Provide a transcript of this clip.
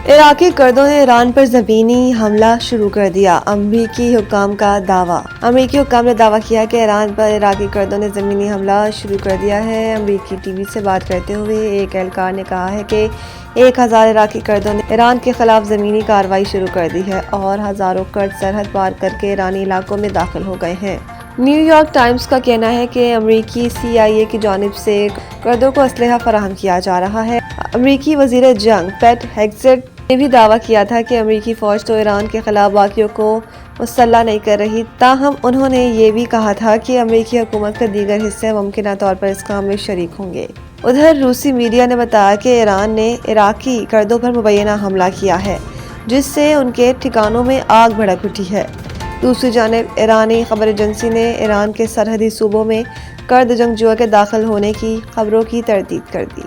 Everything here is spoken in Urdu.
عراقی کردوں نے ایران پر زمینی حملہ شروع کر دیا، امریکی حکام کا دعویٰ۔ امریکی حکام نے دعویٰ کیا کہ ایران پر عراقی کردوں نے زمینی حملہ شروع کر دیا ہے۔ امریکی ٹی وی سے بات کرتے ہوئے ایک اہلکار نے کہا ہے کہ 1000 عراقی کردوں نے ایران کے خلاف زمینی کارروائی شروع کر دی ہے اور ہزاروں کرد سرحد پار کر کے ایرانی علاقوں میں داخل ہو گئے ہیں۔ نیو یارک ٹائمز کا کہنا ہے کہ امریکی CIA کی جانب سے کردوں کو اسلحہ فراہم کیا جا رہا ہے۔ امریکی وزیر جنگ پیٹ ہیگسیٹ نے بھی دعویٰ کیا تھا کہ امریکی فوج تو ایران کے خلاف باغیوں کو مسلح نہیں کر رہی، تاہم انہوں نے یہ بھی کہا تھا کہ امریکی حکومت کے دیگر حصے ممکنہ طور پر اس کام میں شریک ہوں گے۔ ادھر روسی میڈیا نے بتایا کہ ایران نے عراقی کردوں پر مبینہ حملہ کیا ہے، جس سے ان کے ٹھکانوں میں آگ بھڑک اٹھی ہے۔ دوسری جانب ایرانی خبر ایجنسی نے ایران کے سرحدی صوبوں میں کرد جنگجوؤں کے داخل ہونے کی خبروں کی تردید کر دی۔